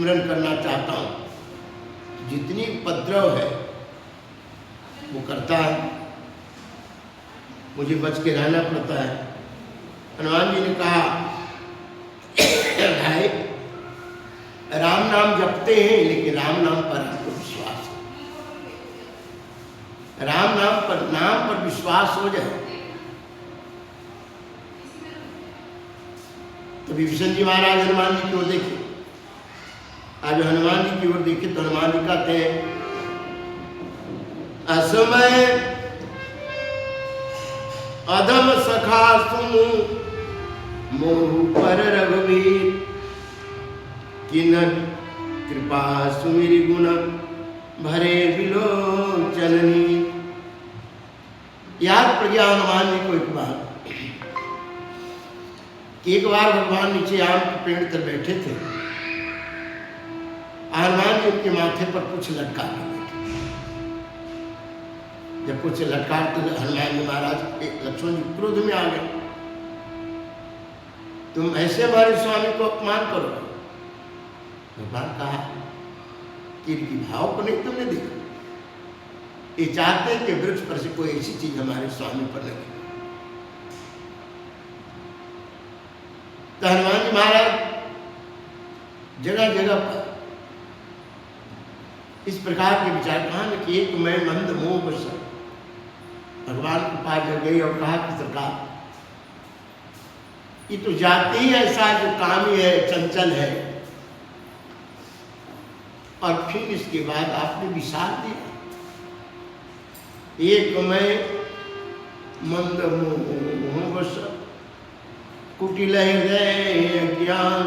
स्मरण करना चाहता हूँ। जितनी उपद्रव है वो करता है, मुझे बच के रहना पड़ता है। हनुमान जी ने कहा भाई राम नाम जपते हैं लेकिन राम नाम पर आपको विश्वास है, राम नाम पर विश्वास हो जाए। तो विभीषण जी महाराज हनुमान जी की ओर देखे। आज हनुमान जी की ओर देखे तो हनुमान जी कहते हैं असमय अधम सखा सुनु मोह पर रघुवीर किन्नर कृपा सुमिरि गुण भरे विलोचननी। याद पड़ गया हनुमान जी को एक बार कि एक बार भगवान नीचे आम के पेड़ पर बैठे थे। हनुमान जी उनके माथे पर कुछ लटका के बैठे। जब कुछ लटका तो हनुमान जी महाराज लक्ष्मण जी क्रोध में आ गए, तुम ऐसे हमारे स्वामी को अपमान करो। भगवान कहा कि इनकी भाव को नहीं तुमने देखा, ये चाहते हैं कि वृक्ष पर से कोई ऐसी चीज हमारे स्वामी पर लगे। तो हनुमान जी महाराज जगह जगह पर इस प्रकार के विचार कहा कि एक मैं मंद मोह बस भगवान के पास जब गई और कहा कि सरकार ये तो जाति ही ऐसा जो कामी है, चंचल है, और फिर इसके बाद आपने विसार दिया। एक मैं मंद मोह बस कुटिल हृदय अज्ञान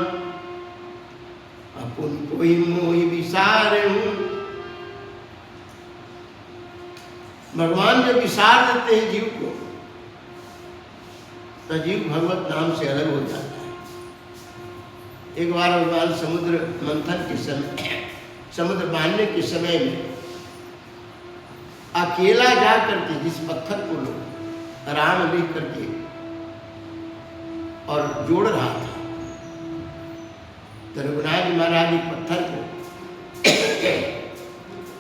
अपन कोई मोहि विसार हूं। भगवान जब विसार देते हैं जीव को तो जीव भगवत नाम से अलग हो जाता है। एक बार भगवान समुद्र मंथन के समय, समुद्र बांधने के समय में अकेला जा करके जिस पत्थर को लोग राम लिख करके और जोड़ रहा था, तो रघुनाथ जी महाराज एक पत्थर को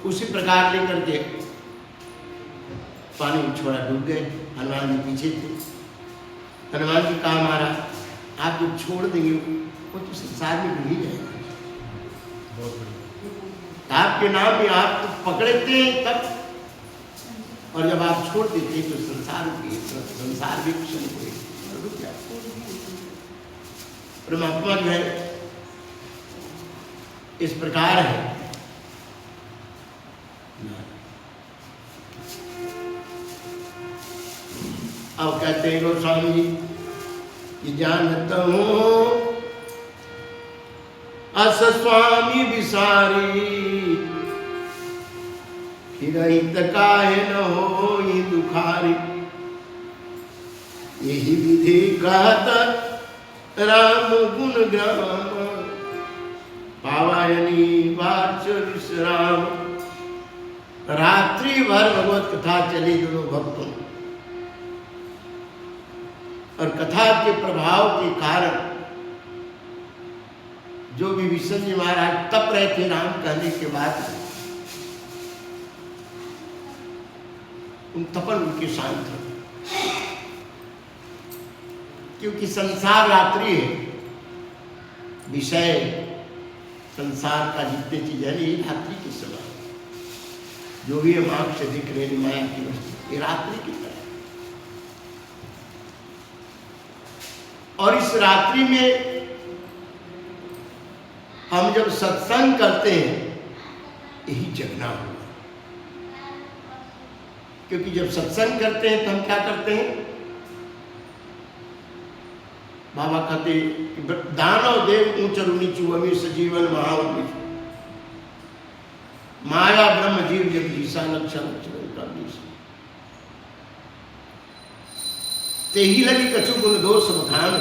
उसी प्रकार लेकर के पानी में छोड़ा, डूब गए। हनुमान जी पीछे थे। हनुमान जी कहा महाराज आप जब छोड़ देंगे वो तो संसार में डूब ही जाएगा। आपके नाम में आप तो पकड़ते हैं तब, और जब आप छोड़ देते हैं तो संसार भी कुछ नहीं होगा। परमात्मा जो है इस प्रकार है। अब कहते हैं गोस्वामी जी कि जानता हूं अस स्वामी विसारी हित काहे न हो दुखारी। यही विधि कहत राम गुण ग्राम पावायनी वाच विश्राम। रात्रि भर भगवत कथा चली दोनों भक्तों, और कथा के प्रभाव के कारण जो भी विभीषण जी महाराज तप रहे थे राम कहने के बाद, उन तपन उनके शांत हो, क्योंकि संसार रात्रि है। विषय संसार का जितने चीज है ये रात्रि के समय जो भी हम आंख से दिख रहे माया की वस्तु ये रात्रि की तरह। और इस रात्रि में हम जब सत्संग करते हैं यही जगना होगा, क्योंकि जब सत्संग करते हैं तो हम क्या करते हैं, बाबा कहते दानव देव ऊंचर नीचू अमी सजीवन महाउमी माया ब्रह्म जीव जगदीशा लक्षण ते ही लगी कछु गुण दोष बखान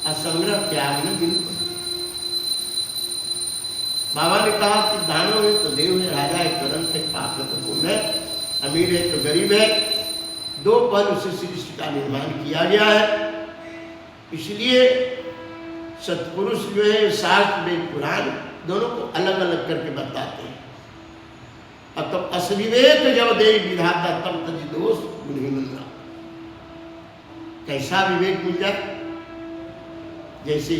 असंग्रह त्याग न बिन। बाबा ने कहा कि दानव है तो देव है, राजा है करंत है, पाप है तो पुण्य है, अमीर है तो गरीब है। दो पहलू से सृष्टि का निर्माण किया गया है। इसलिए सत्पुरुष जो है शास्त्र वेद पुराण दोनों को अलग अलग करके बताते हैं। और तब असविवेक जब दे विधाता तब तज दोष गुणहीन। कैसा विवेक मिल जाए? जैसे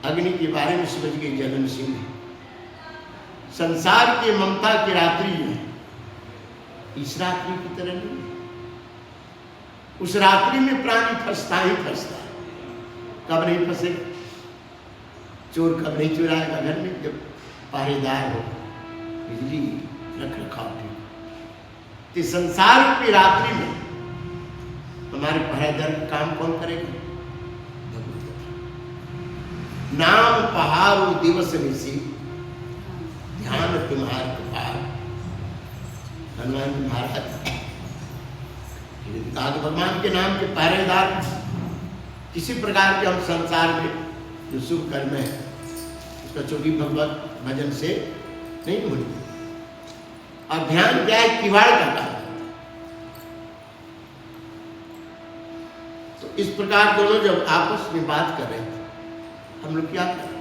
अग्नि के बारे में समझ गए जलन सिंह, संसार के ममता की रात्रि जो है इस रात्रि की तरह नहीं। उस रात्रि में प्राणी फंसता ही फंसता है। कब नहीं फंसेगा? चोर कब नहीं चुराएगा घर में? जब पहरेदार हो, बिजली रख रखाव ठीक। तो संसार की रात्रि में हमारे पहरेदार का काम कौन करेगा? नाम पहाड़ो दिवस निशी ध्यान तुम्हार कपाल। हनुमान जी महाराज भगवान के नाम के पहरेदार। किसी प्रकार के हम संसार में जो शुभ कर्म है उसका चोरी भगवत भजन से नहीं होनी। और ध्यान क्या है? किवाड़ का काम। तो इस प्रकार दोनों जब आपस में बात कर रहे थे, हम लोग क्या करें?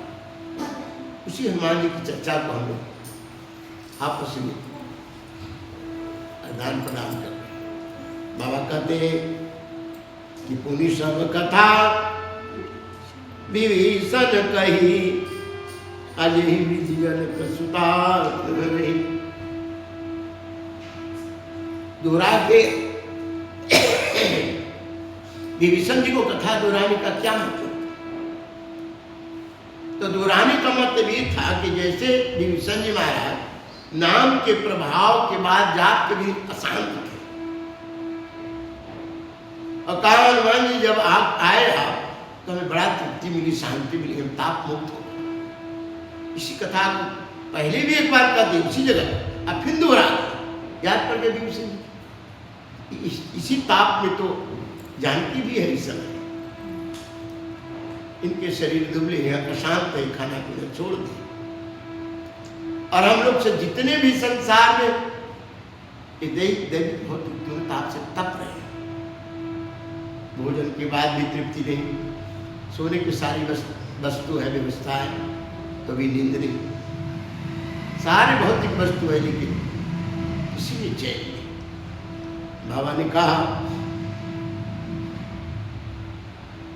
उसी हनुमान जी की चर्चा को हम लोग आपस में आदान प्रदान कर रहे। बाबा कहते हैं कि पुनि सब कथा विभीषण कही अजहि विधियन कसुता रही। दोहरा के विभीषण जी को कथा दोहराने का क्या मतलब? तो दोहराने का मतलब ये था कि जैसे विभीषण जी महाराज नाम के प्रभाव के बाद जाप के भी अशांत थे, और कहा हनुमान जी जब आप आए आप तो हमें बड़ा तृप्ति मिली, शांति मिली, हम ताप मुक्त हो गए। इसी कथा को पहले भी एक बार कहते उसी जगह, अब फिर दोहरा याद पड़ गया विभीषण जी। इसी ताप में तो जानकी भी है इस समय। इनके शरीर दुबले हैं, अशांत है, खाना पीना छोड़ दिए। और हम लोग से जितने भी संसार में दैविक भौतिक ताप से तप रहे हैं। भोजन के बाद भी तृप्ति नहीं, सोने की सारी वस्तु है, व्यवस्था है, तो भी नींद नहीं। सारे भौतिक वस्तु है लेकिन किसी में चैन नहीं। बाबा ने कहा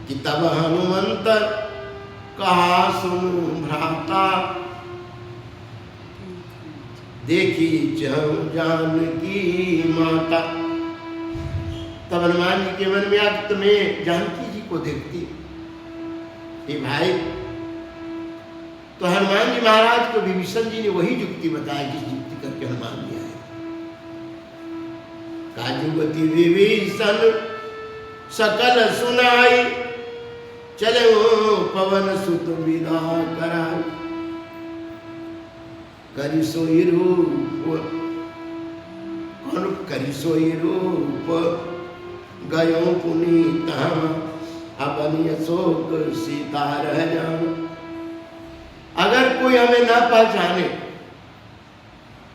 कि तब हनुमंत कहा सुनु भ्राता देखी जानकी माता। तब हनुमान जी के मन में आया तो मैं जानकी जी को देखती। ये भाई तो हनुमान जी महाराज को विभीषण जी ने वही युक्ति बताया जिस युक्ति करके हनुमान जी आए। काजुगति विभीषण सकल सुनाई चले वो पवन सुत विदा कराई। करि सोई रूप कौन करि सोई रूप गयो पुनीत अपनी अशोक सीता रह जाऊं। अगर कोई हमें ना पहचाने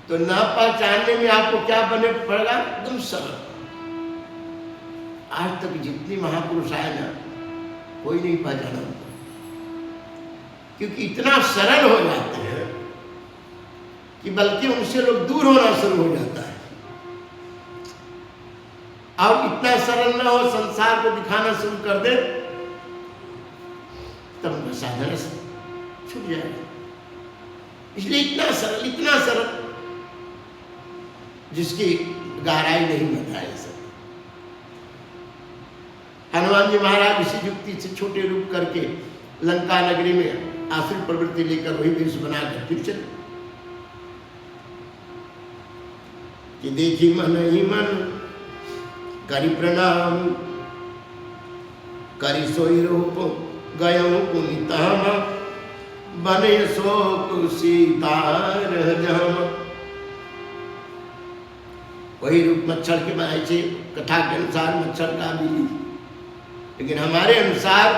तो ना पहचानने में आपको क्या बने पड़ेगा? एकदम सरल। आज तक जितनी महापुरुष आए ना कोई नहीं पहचाना, क्योंकि इतना सरल हो जाते हैं कि बल्कि उनसे लोग दूर होना शुरू हो जाता है। और इतना सरल ना हो, संसार को दिखाना शुरू कर दे तब उनका साधन छूट जाएगा। इसलिए इतना सरल जिसकी गहराई नहीं बताई सब। हनुमान जी महाराज इसी युक्ति से छोटे रूप करके लंका नगरी में आसुरी प्रवृत्ति लेकर वही वेश बनाकर फिर चले कि देखी मन ही मन करी प्रणाम करी सोई रूप गयो पुनिताम बने शोक सीता रह जाम। वही रूप मच्छर के बनाए थे कथा के अनुसार मच्छर का भी, लेकिन हमारे अनुसार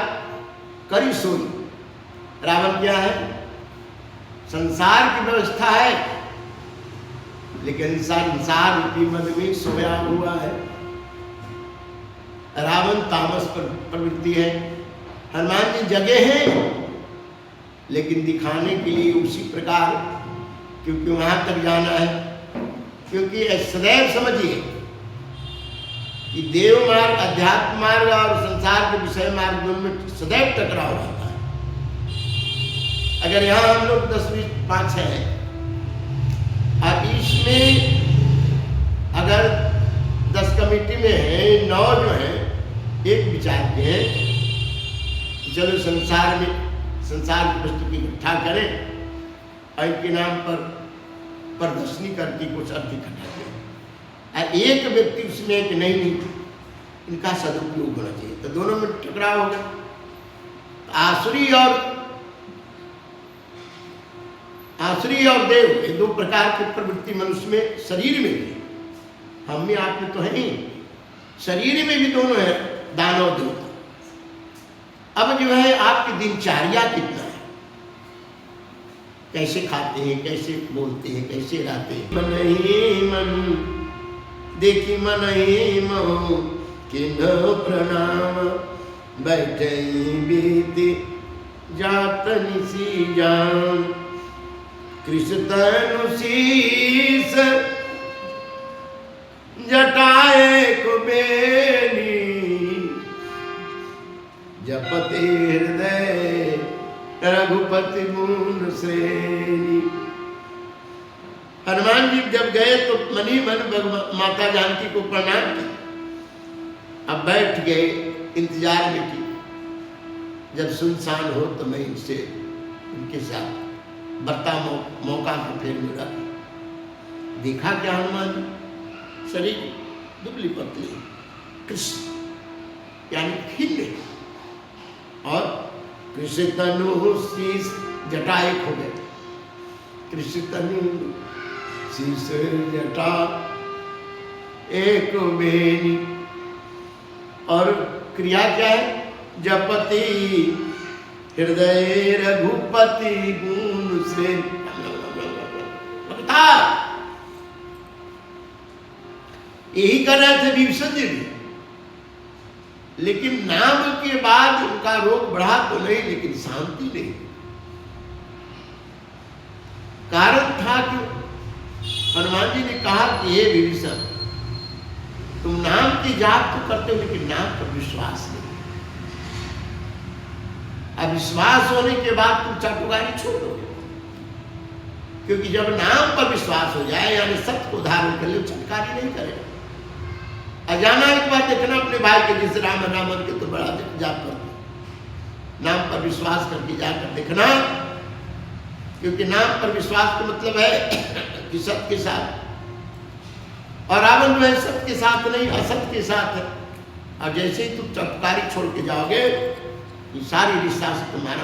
करी सोई। रावण क्या है? संसार की व्यवस्था है, लेकिन संसार रूपी मन में सोया हुआ है। रावण तामस पर प्रवृत्ति है, हनुमान जी जगे हैं लेकिन दिखाने के लिए उसी प्रकार, क्योंकि वहां तक जाना है। क्योंकि सदैव समझिए कि देव मार्ग, अध्यात्म मार्ग और संसार के विषय मार्ग दोनों में सदैव टकराव रहता है। अगर यहाँ हम लोग 10-20-5 हैं, अब इसमें अगर 10 कमेटी में है, 9 जो है एक विचार के हैं, चलो संसार की वस्तु की इकट्ठा करें और इनके नाम पर प्रदर्शनी करके कुछ अर्थ इकट्ठा करें। और एक व्यक्ति उसमें कि नहीं इनका सदुपयोग होना चाहिए, तो दोनों में टकराव होगा। आसुरी और देव, ये 2 प्रकार की प्रवृत्ति मनुष्य में, शरीर में भी, हम में आप में तो है नहीं, शरीर में भी दोनों है, दानव देवता। अब जो है आपकी दिनचर्या कितना है, कैसे खाते हैं, कैसे बोलते हैं, कैसे रहते हैं। मन ही मन देखी मन ही महो किन्ह प्रणाम, बैठे बीती जात निसी जान, कृष्ण शीस जटाए कुबेरी, जपते हृदय रघुपति मूल श्रेणी। हनुमान जी जब गए तो मनी मन माता जानकी को प्रणाम किया, अब बैठ गए इंतजार में की, जब सुनसान हो तो मैं इनसे उनके साथ बर्ता मौका को फिर मिला। देखा क्या हनुमान जी, शरीर दुबली पतली, कृष्ण यानी खिले, और कृष्ण तनु शीस जटा एक हो गए, कृष्ण तनु शीस जटा एक बेनी। और क्रिया क्या है, जपति हृदय रघुपति गुण से। यही कर रहे थे विभीषण जी भी, लेकिन नाम के बाद उनका रोग बढ़ा तो नहीं, लेकिन शांति नहीं। कारण था कि हनुमान जी ने कहा कि हे विभीषण, तुम नाम की जाप तो करते हो लेकिन नाम पर विश्वास नहीं। अब विश्वास होने के बाद तुम चाटुकारी छोड़ दोगे, क्योंकि जब नाम पर विश्वास हो जाए, यानी सत्य को धारण कर ले, चटकारी नहीं करेगा। अजाना एक बात देखना अपने भाई के, जिस राम नाम के तो बड़ा जाप करते, नाम पर विश्वास करके जाकर देखना, क्योंकि नाम पर विश्वास का मतलब है कि सत्य के साथ, और रावण जो है सत्य के साथ नहीं असत्य के साथ है। और जैसे ही तुम चटकारी छोड़ के जाओगे, ये सारी रिश्ता से तुम्हारा